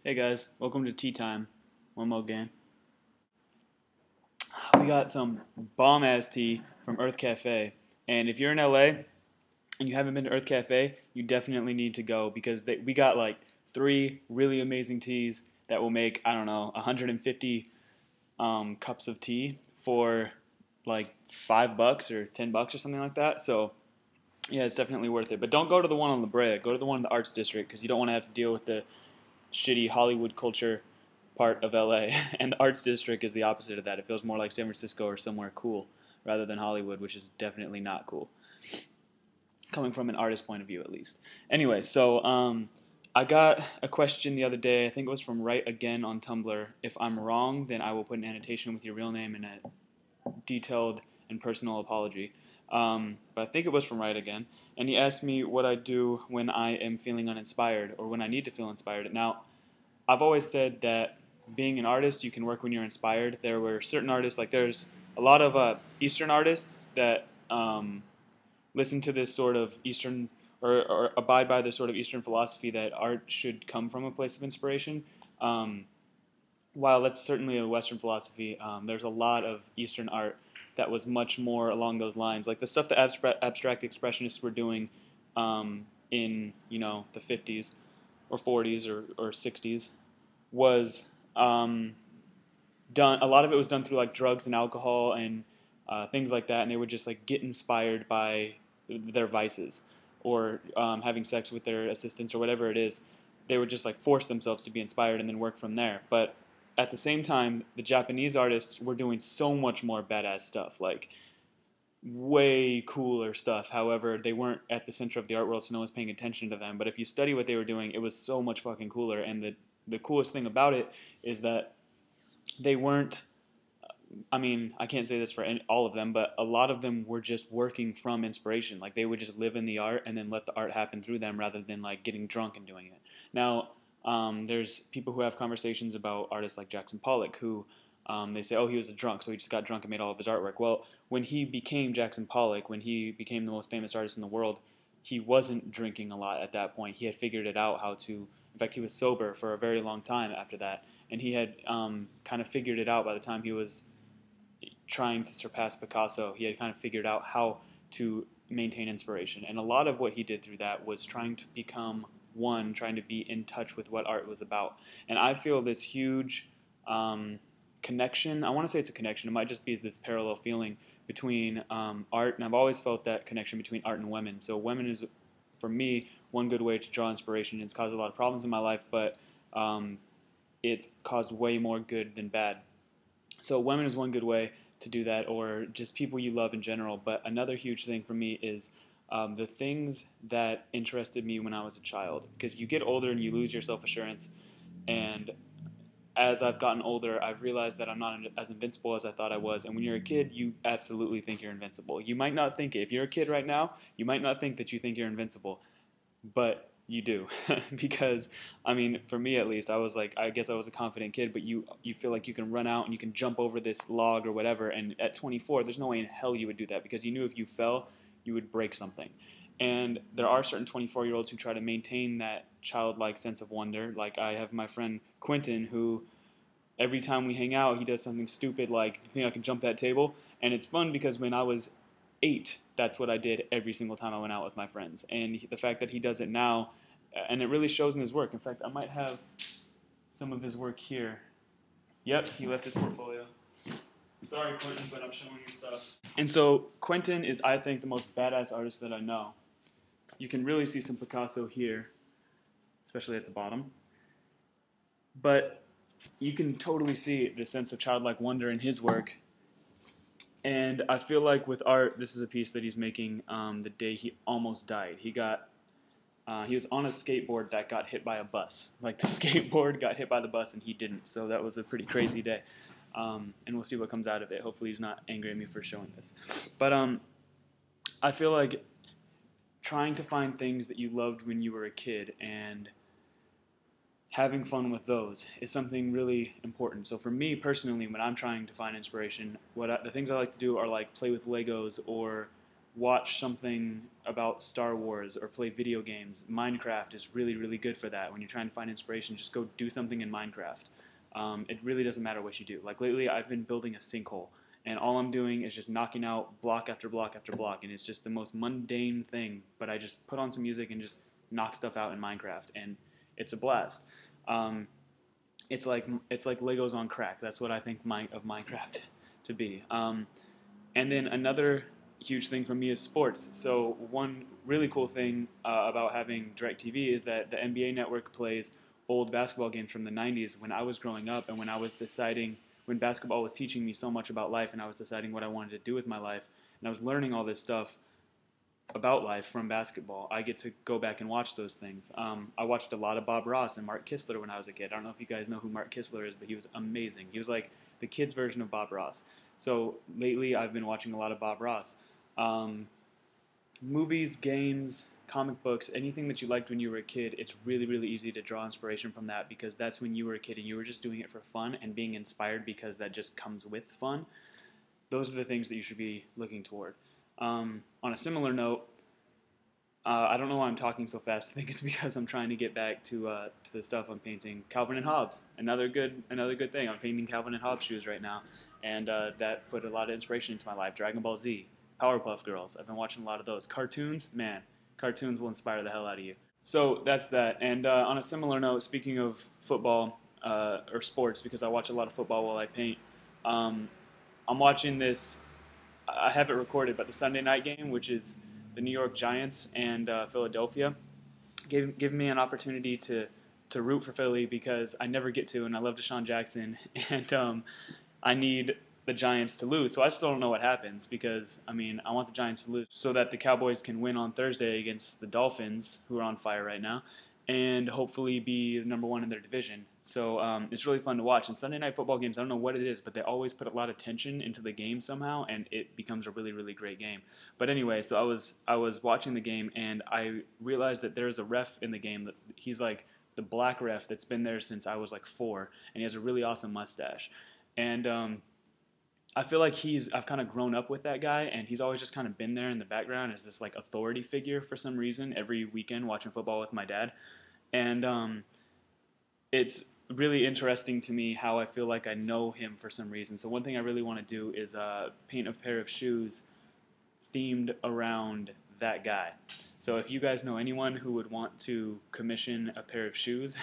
Hey guys, welcome to Tea Time. One more again. We got some bomb ass tea from Earth Cafe, and if you're in LA and you haven't been to Earth Cafe, you definitely need to go because we got like three really amazing teas that will make, I don't know, 150 cups of tea for like $5 or $10 or something like that. So yeah, it's definitely worth it. But don't go to the one on La Brea. Go to the one in the Arts District because you don't want to have to deal with the shitty Hollywood culture part of LA. And the Arts District is the opposite of that. It feels more like San Francisco or somewhere cool rather than Hollywood, which is definitely not cool. Coming from an artist point of view, at least. Anyway, so I got a question the other day. I think it was from Right Again on Tumblr. If I'm wrong, then I will put an annotation with your real name and a detailed and personal apology. But I think it was from Right Again. And he asked me what I do when I am feeling uninspired or when I need to feel inspired. Now, I've always said that being an artist, you can work when you're inspired. There were certain artists, like there's a lot of Eastern artists that listen to this sort of Eastern or abide by this sort of Eastern philosophy that art should come from a place of inspiration. Um, while that's certainly a Western philosophy, there's a lot of Eastern art that was much more along those lines, like the stuff the abstract expressionists were doing in the 50s or 40s or 60s was done. A lot of it was done through like drugs and alcohol and things like that, and they would just like get inspired by their vices or having sex with their assistants or whatever it is. They would just like force themselves to be inspired and then work from there. But at the same time, the Japanese artists were doing so much more badass stuff, like way cooler stuff. However, they weren't at the center of the art world, so no one's paying attention to them. But if you study what they were doing, it was so much fucking cooler. And the coolest thing about it is that they weren't. I mean, I can't say this for all of them, but a lot of them were just working from inspiration. Like they would just live in the art and then let the art happen through them, rather than like getting drunk and doing it. Now, there's people who have conversations about artists like Jackson Pollock, who they say, oh, he was a drunk, so he just got drunk and made all of his artwork. Well, when he became Jackson Pollock, when he became the most famous artist in the world, he wasn't drinking a lot at that point. He had figured it out how to. In fact, he was sober for a very long time after that, and he had kind of figured it out by the time he was trying to surpass Picasso. He had kind of figured out how to maintain inspiration. And a lot of what he did through that was trying to become one, trying to be in touch with what art was about. And I feel this huge connection. I want to say it's a connection. It might just be this parallel feeling between art. And I've always felt that connection between art and women. So women is, for me, one good way to draw inspiration. It's caused a lot of problems in my life, but it's caused way more good than bad. So women is one good way to do that, or just people you love in general. But another huge thing for me is the things that interested me when I was a child. Because you get older and you lose your self-assurance. And as I've gotten older, I've realized that I'm not as invincible as I thought I was. And when you're a kid, you absolutely think you're invincible. You might not think it. If you're a kid right now, you might not think that you think you're invincible. But you do. Because, I mean, for me at least, I was like, I guess I was a confident kid, but you feel like you can run out and you can jump over this log or whatever. And at 24, there's no way in hell you would do that, because you knew if you fell, you would break something. And there are certain 24-year-olds who try to maintain that childlike sense of wonder. Like I have my friend Quentin, who every time we hang out, he does something stupid like, you think I can jump that table? And it's fun because when I was 8, that's what I did every single time I went out with my friends. And the fact that he does it now, and it really shows in his work. In fact, I might have some of his work here. Yep, he left his portfolio. Sorry, Quentin, but I'm showing you stuff. And so Quentin is, I think, the most badass artist that I know. You can really see some Picasso here, especially at the bottom. But you can totally see the sense of childlike wonder in his work. And I feel like with art, this is a piece that he's making the day he almost died. He was on a skateboard that got hit by a bus. Like the skateboard got hit by the bus and he didn't. So that was a pretty crazy day. And we'll see what comes out of it. Hopefully he's not angry at me for showing this. But I feel like trying to find things that you loved when you were a kid and having fun with those is something really important. So for me personally, when I'm trying to find inspiration, the things I like to do are like play with Legos or watch something about Star Wars or play video games, Minecraft is really, really good for that. When you're trying to find inspiration, just go do something in Minecraft. It really doesn't matter what you do. Like lately, I've been building a sinkhole, and all I'm doing is just knocking out block after block after block, and it's just the most mundane thing. But I just put on some music and just knock stuff out in Minecraft, and it's a blast. Um, it's like Legos on crack. That's what I think of Minecraft to be. And then another huge thing for me is sports. So one really cool thing about having DirecTV is that the NBA Network plays old basketball games from the 90s when I was growing up and when I was deciding when basketball was teaching me so much about life and I was deciding what I wanted to do with my life and I was learning all this stuff about life from basketball. I get to go back and watch those things. I watched a lot of Bob Ross and Mark Kistler when I was a kid. I don't know if you guys know who Mark Kistler is, but he was amazing. He was like the kids' version of Bob Ross. So lately, I've been watching a lot of Bob Ross. Um, Movies, games, comic books, anything that you liked when you were a kid, it's really, really easy to draw inspiration from that because that's when you were a kid and you were just doing it for fun and being inspired because that just comes with fun. Those are the things that you should be looking toward. On a similar note, I don't know why I'm talking so fast. I think it's because I'm trying to get back to the stuff I'm painting. Calvin and Hobbes, another good thing. I'm painting Calvin and Hobbes shoes right now, and that put a lot of inspiration into my life. Dragon Ball Z, Powerpuff Girls. I've been watching a lot of those. Cartoons, man, cartoons will inspire the hell out of you. So that's that. And on a similar note, speaking of football or sports, because I watch a lot of football while I paint, um, I'm watching this. I have it recorded, but the Sunday night game, which is the New York Giants and Philadelphia, gave me an opportunity to root for Philly because I never get to, and I love Deshaun Jackson, and I need the Giants to lose. So I still don't know what happens because I mean I want the Giants to lose so that the Cowboys can win on Thursday against the Dolphins, who are on fire right now, and hopefully be the number one in their division. So it's really fun to watch. And Sunday night football games, I don't know what it is, but they always put a lot of tension into the game somehow, and it becomes a really, really great game. But anyway, so I was watching the game, and I realized that there's a ref in the game that he's like the black ref that's been there since I was like 4, and he has a really awesome mustache. And I feel like I've kind of grown up with that guy, and he's always just kind of been there in the background as this like authority figure for some reason every weekend watching football with my dad. And it's really interesting to me how I feel like I know him for some reason. So one thing I really want to do is paint a pair of shoes themed around that guy. So if you guys know anyone who would want to commission a pair of shoes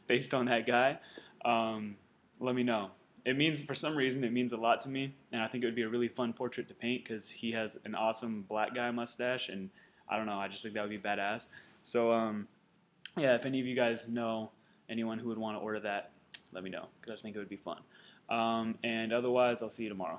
based on that guy, let me know. It means, for some reason, it means a lot to me, and I think it would be a really fun portrait to paint because he has an awesome black guy mustache, and I don't know, I just think that would be badass. So, yeah, if any of you guys know anyone who would want to order that, let me know because I think it would be fun. And otherwise, I'll see you tomorrow.